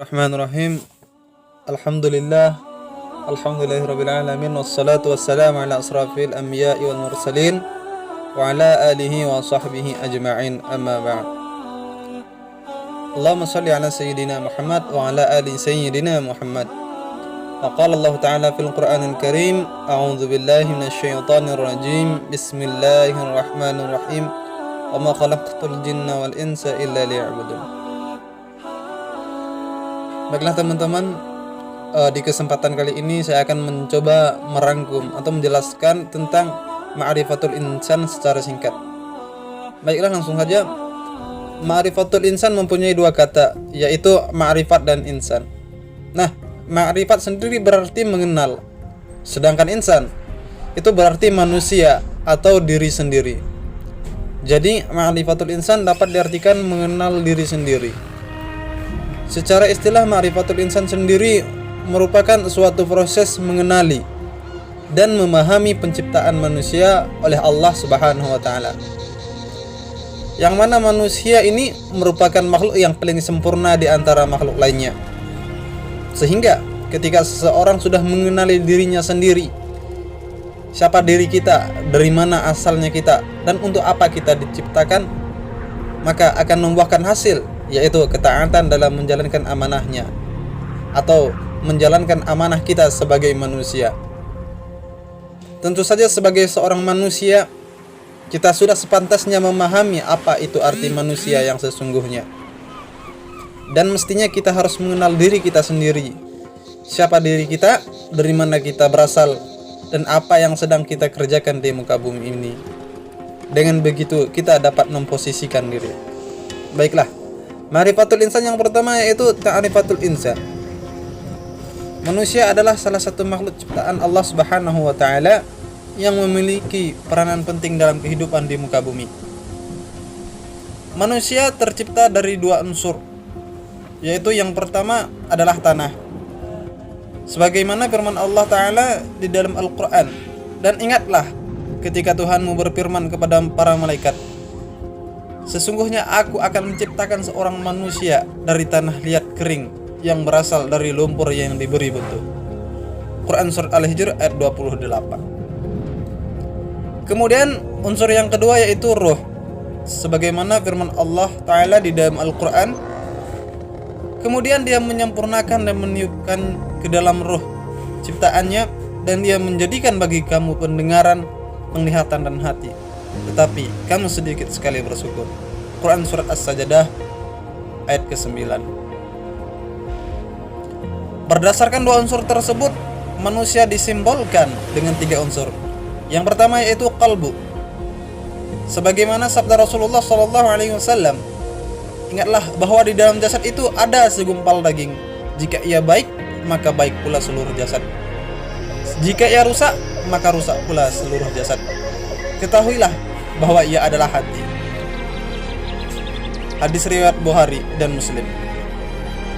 Bismillahirrahmanirrahim. Alhamdulillah. Alhamdulillahirabbil alamin wassalatu wassalamu ala asrafil anbiya'i wal mursalin wa ala alihi wa sahbihi ajma'in amma ba'd. Allahumma shalli ala sayyidina Muhammad wa ala ali sayyidina Muhammad. Wa qala Allah ta'ala fil Qur'anil Karim, a'udzu billahi minasyaitonir rajim. Bismillahirrahmanirrahim. Wa ma khalaqtul jinna wal insa illa liya'budun. Baiklah teman-teman, di kesempatan kali ini saya akan mencoba merangkum atau menjelaskan tentang ma'rifatul insan secara singkat. Baiklah, langsung saja. Ma'rifatul insan mempunyai dua kata, yaitu ma'rifat dan insan. Nah, ma'rifat sendiri berarti mengenal, sedangkan insan itu berarti manusia atau diri sendiri. Jadi ma'rifatul insan dapat diartikan mengenal diri sendiri. Secara istilah, ma'rifatul insan sendiri merupakan suatu proses mengenali dan memahami penciptaan manusia oleh Allah Subhanahu wa taala. Yang mana manusia ini merupakan makhluk yang paling sempurna di antara makhluk lainnya. Sehingga ketika seseorang sudah mengenali dirinya sendiri, siapa diri kita, dari mana asalnya kita, dan untuk apa kita diciptakan, maka akan membuahkan hasil, yaitu ketaatan dalam menjalankan amanahnya atau menjalankan amanah kita sebagai manusia. Tentu saja sebagai seorang manusia, kita sudah sepantasnya memahami apa itu arti manusia yang sesungguhnya. Dan mestinya kita harus mengenal diri kita sendiri. Siapa diri kita, dari mana kita berasal, dan apa yang sedang kita kerjakan di muka bumi ini. Dengan begitu kita dapat memposisikan diri. Baiklah, ma'rifatul insan yang pertama yaitu ta'rifatul insan. Manusia adalah salah satu makhluk ciptaan Allah Subhanahu wa taala yang memiliki peranan penting dalam kehidupan di muka bumi. Manusia tercipta dari dua unsur, yaitu yang pertama adalah tanah. Sebagaimana firman Allah taala di dalam Al-Qur'an, dan ingatlah ketika Tuhanmu berfirman kepada para malaikat, sesungguhnya aku akan menciptakan seorang manusia dari tanah liat kering yang berasal dari lumpur yang diberi bentuk. Quran Surat Al-Hijr ayat 28. Kemudian unsur yang kedua yaitu ruh. Sebagaimana firman Allah Ta'ala di dalam Al-Quran, kemudian dia menyempurnakan dan meniupkan ke dalam ruh ciptaannya, dan dia menjadikan bagi kamu pendengaran, penglihatan, dan hati, tetapi kamu sedikit sekali bersyukur. Quran Surat As-Sajdah ayat ke-9. Berdasarkan dua unsur tersebut, manusia disimbolkan dengan tiga unsur. Yang pertama yaitu qalbu. Sebagaimana sabda Rasulullah SAW, ingatlah bahwa di dalam jasad itu ada segumpal daging. Jika ia baik, maka baik pula seluruh jasad. Jika ia rusak, maka rusak pula seluruh jasad. Ketahuilah bahwa ia adalah hati. Hadis riwayat Bukhari dan Muslim.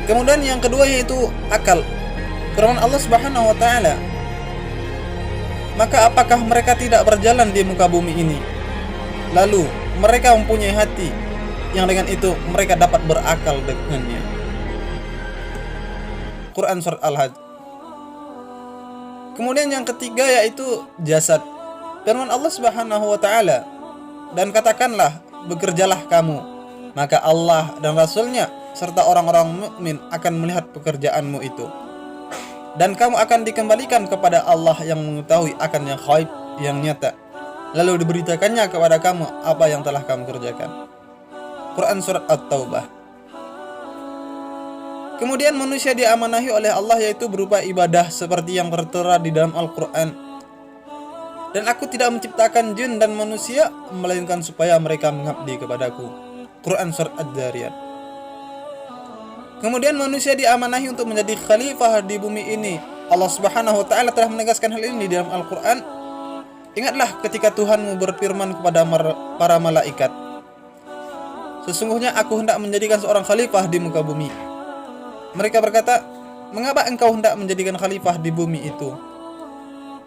Kemudian yang kedua yaitu akal. Firman Allah Subhanahu wa taala, maka apakah mereka tidak berjalan di muka bumi ini, lalu mereka mempunyai hati yang dengan itu mereka dapat berakal dengannya. Quran Surat Al-Hajj. Kemudian yang ketiga yaitu jasad. Firman Allah Subhanahu wa taala, dan katakanlah, bekerjalah kamu, maka Allah dan Rasul-Nya serta orang-orang mukmin akan melihat pekerjaanmu itu, dan kamu akan dikembalikan kepada Allah yang mengetahui akan yang gaib, yang nyata, lalu diberitakannya kepada kamu apa yang telah kamu kerjakan. Quran Surat At-Taubah. Kemudian manusia diamanahi oleh Allah yaitu berupa ibadah seperti yang tertera di dalam Al-Quran. Dan aku tidak menciptakan jin dan manusia melainkan supaya mereka mengabdi kepadaku. Quran Surat Ad-Dzariyat. Kemudian manusia diamanahi untuk menjadi khalifah di bumi ini. Allah Subhanahu wa taala telah menegaskan hal ini di dalam Al-Quran. Ingatlah ketika Tuhanmu berfirman kepada para malaikat, sesungguhnya aku hendak menjadikan seorang khalifah di muka bumi. Mereka berkata, mengapa engkau hendak menjadikan khalifah di bumi itu?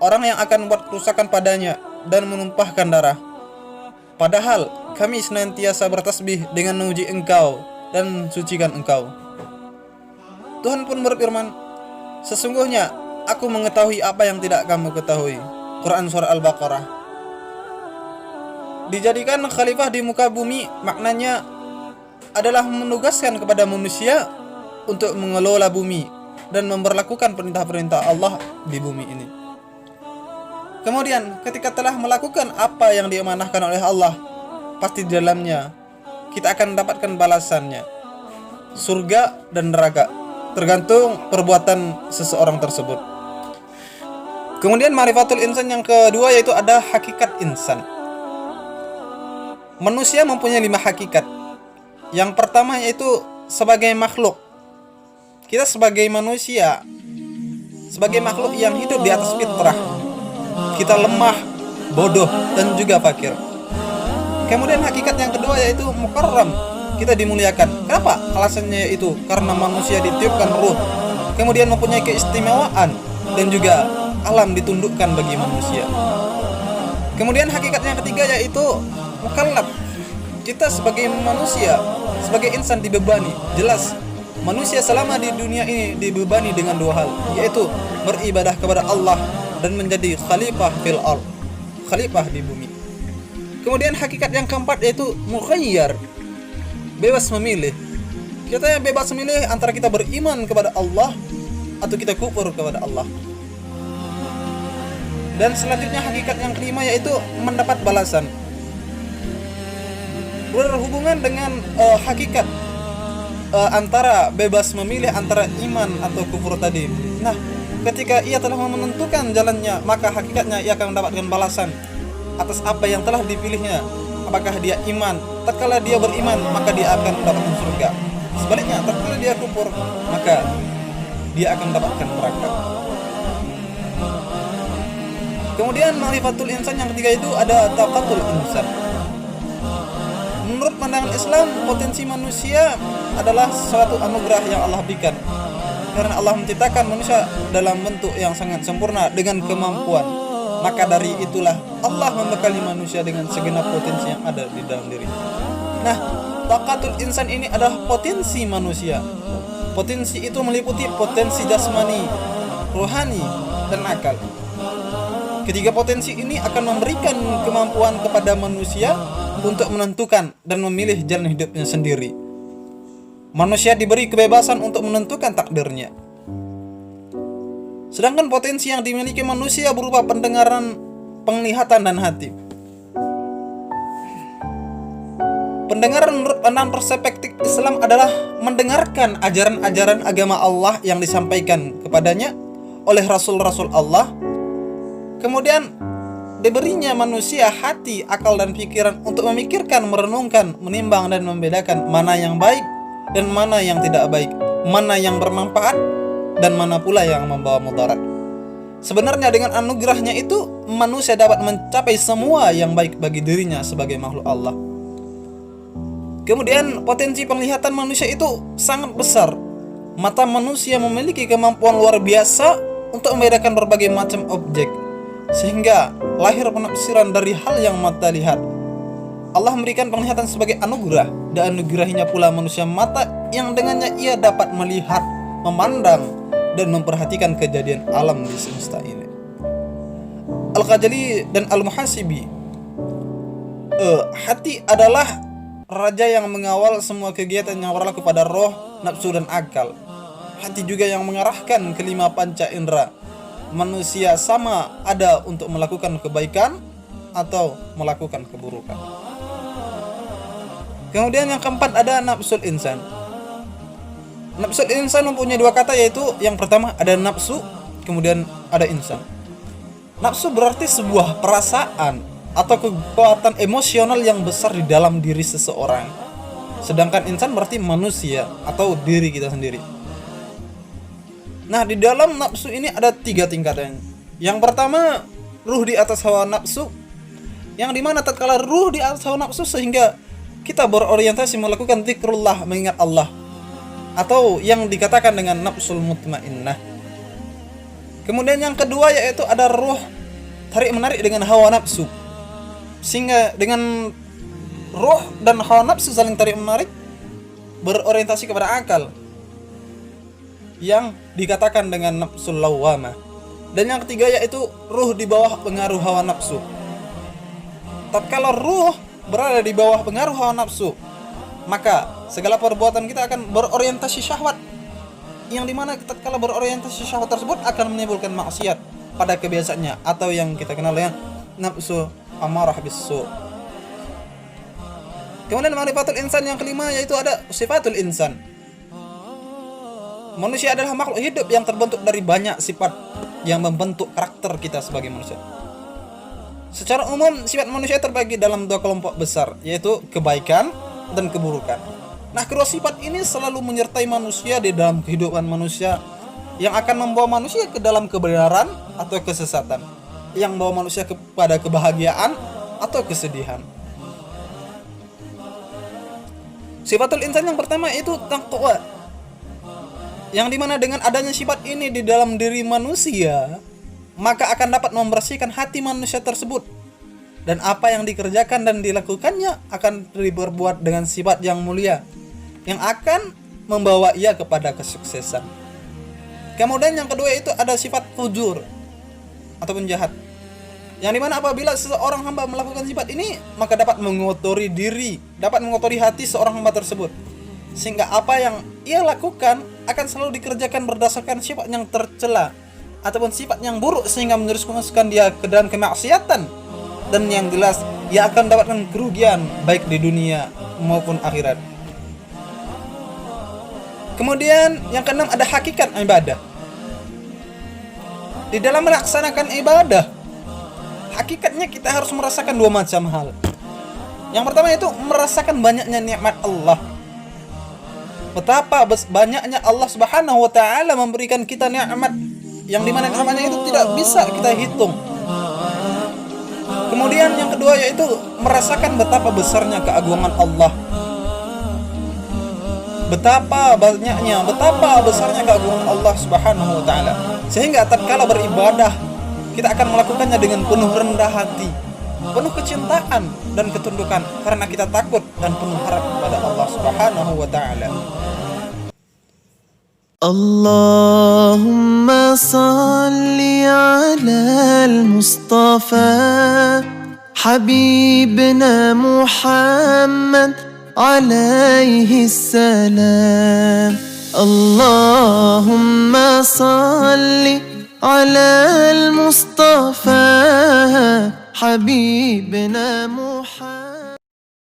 Orang yang akan membuat kerusakan padanya dan menumpahkan darah. Padahal kami senantiasa bertasbih dengan memuji engkau dan sucikan engkau. Tuhan pun berfirman, sesungguhnya aku mengetahui apa yang tidak kamu ketahui. Quran surah Al-Baqarah. Dijadikan khalifah di muka bumi maknanya adalah menugaskan kepada manusia untuk mengelola bumi dan memberlakukan perintah-perintah Allah di bumi ini. Kemudian ketika telah melakukan apa yang diamanahkan oleh Allah, pasti di dalamnya kita akan mendapatkan balasannya, surga dan neraka, tergantung perbuatan seseorang tersebut. Kemudian ma'rifatul insan yang kedua yaitu ada hakikat insan. Manusia mempunyai 5 hakikat. Yang pertama yaitu sebagai makhluk. Kita sebagai manusia, sebagai makhluk yang hidup di atas fitrah, kita lemah, bodoh, dan juga fakir. Kemudian hakikat yang kedua yaitu mukarram, kita dimuliakan. Kenapa? Alasannya yaitu karena manusia ditiupkan ruh, kemudian mempunyai keistimewaan, dan juga alam ditundukkan bagi manusia. Kemudian hakikat yang ketiga yaitu mukallaf. Kita sebagai manusia, sebagai insan dibebani. Jelas manusia selama di dunia ini dibebani dengan 2 hal, yaitu beribadah kepada Allah dan menjadi khalifah fil ardh, khalifah di bumi. Kemudian hakikat yang keempat yaitu mukhayyar, bebas memilih. Kita yang bebas memilih antara kita beriman kepada Allah atau kita kufur kepada Allah. Dan selanjutnya hakikat yang kelima yaitu mendapat balasan. Berhubungan dengan hakikat antara bebas memilih antara iman atau kufur tadi. Nah, ketika ia telah menentukan jalannya, maka hakikatnya ia akan mendapatkan balasan atas apa yang telah dipilihnya. Apakah dia iman? Tatkala dia beriman, maka dia akan mendapatkan surga. Sebaliknya, tatkala dia kufur, maka dia akan mendapatkan neraka. Kemudian ma'rifatul insan yang ketiga itu ada taqatul insan. Menurut pandangan Islam, potensi manusia adalah suatu anugerah yang Allah berikan. Karena Allah menciptakan manusia dalam bentuk yang sangat sempurna dengan kemampuan. Maka dari itulah Allah membekali manusia dengan segenap potensi yang ada di dalam diri. Nah, taqatul insan ini adalah potensi manusia. Potensi itu meliputi potensi jasmani, rohani, dan akal. Ketiga potensi ini akan memberikan kemampuan kepada manusia untuk menentukan dan memilih jalan hidupnya sendiri. Manusia diberi kebebasan untuk menentukan takdirnya. Sedangkan potensi yang dimiliki manusia berupa pendengaran, penglihatan, dan hati. Pendengaran menurut pandangan perspektif Islam adalah mendengarkan ajaran-ajaran agama Allah yang disampaikan kepadanya oleh Rasul-Rasul Allah. Kemudian diberinya manusia hati, akal, dan pikiran untuk memikirkan, merenungkan, menimbang, dan membedakan mana yang baik dan mana yang tidak baik, mana yang bermanfaat dan mana pula yang membawa mudarat. Sebenarnya dengan anugerahnya itu manusia dapat mencapai semua yang baik bagi dirinya sebagai makhluk Allah. Kemudian potensi penglihatan manusia itu sangat besar. Mata manusia memiliki kemampuan luar biasa untuk membedakan berbagai macam objek, sehingga lahir penafsiran dari hal yang mata lihat. Allah memberikan penglihatan sebagai anugerah, dan anugerahinya pula manusia mata yang dengannya ia dapat melihat, memandang, dan memperhatikan kejadian alam di semesta ini. Al-Ghazali dan Al-Muhasibi, hati adalah raja yang mengawal semua kegiatan yang berlaku pada roh, nafsu, dan akal. Hati juga yang mengarahkan kelima panca indera. Manusia sama ada untuk melakukan kebaikan atau melakukan keburukan. Kemudian yang keempat ada nafsul insan. Nafsul insan mempunyai 2 kata, yaitu yang pertama ada nafsu, kemudian ada insan. Nafsu berarti sebuah perasaan atau kekuatan emosional yang besar di dalam diri seseorang. Sedangkan insan berarti manusia atau diri kita sendiri. Nah, di dalam nafsu ini ada 3 tingkatan. Yang pertama, ruh di atas hawa nafsu, yang dimana tatkala ruh di atas hawa nafsu sehingga kita berorientasi melakukan zikrullah, mengingat Allah, atau yang dikatakan dengan nafsul mutmainnah. Kemudian yang kedua yaitu ada ruh tarik menarik dengan hawa nafsu, sehingga dengan ruh dan hawa nafsu saling tarik menarik berorientasi kepada akal. yang dikatakan dengan nafsul lawwamah. Dan yang ketiga yaitu ruh di bawah pengaruh hawa nafsu. Tatkala ruh berada di bawah pengaruh hawa nafsu, maka segala perbuatan kita akan berorientasi syahwat, yang dimana tatkala berorientasi syahwat tersebut akan menimbulkan maksiat pada kebiasaannya, atau yang kita kenal dengan nafsu amarah bisu. Kemudian ma'rifatul insan yang kelima yaitu ada sifatul insan. Manusia adalah makhluk hidup yang terbentuk dari banyak sifat yang membentuk karakter kita sebagai manusia. Secara umum sifat manusia terbagi dalam dua kelompok besar, yaitu kebaikan dan keburukan. Nah, kedua sifat ini selalu menyertai manusia di dalam kehidupan manusia, yang akan membawa manusia ke dalam kebenaran atau kesesatan, yang membawa manusia kepada kebahagiaan atau kesedihan. Sifatul insan yang pertama itu taqwa, yang dimana dengan adanya sifat ini di dalam diri manusia, maka akan dapat membersihkan hati manusia tersebut, dan apa yang dikerjakan dan dilakukannya akan diperbuat dengan sifat yang mulia, yang akan membawa ia kepada kesuksesan. Kemudian yang kedua itu ada sifat fujur ataupun jahat, yang dimana apabila seorang hamba melakukan sifat ini, maka dapat mengotori diri, dapat mengotori hati seorang hamba tersebut, sehingga apa yang ia lakukan akan selalu dikerjakan berdasarkan sifat yang tercela ataupun sifat yang buruk, sehingga menjerumuskan dia ke dalam kemaksiatan, dan yang jelas ia akan mendapatkan kerugian baik di dunia maupun akhirat. Kemudian yang keenam ada hakikat ibadah. Di dalam melaksanakan ibadah, hakikatnya kita harus merasakan dua macam hal. Yang pertama itu merasakan banyaknya nikmat Allah. Betapa banyaknya Allah Subhanahu wa taala memberikan kita nikmat, yang dimana nikmatnya itu tidak bisa kita hitung. Kemudian yang kedua yaitu merasakan betapa besarnya keagungan Allah, betapa banyaknya, betapa besarnya keagungan Allah Subhanahu wa taala, sehingga tatkala beribadah kita akan melakukannya dengan penuh rendah hati, penuh kecintaan dan ketundukan, karena kita takut dan penuh harap kepada Allah Subhanahu wa taala. Allahumma salli ala al-Mustafa Habibna Muhammad alayhi salam. Allahumma salli ala al-Mustafa Habibna Muhammad.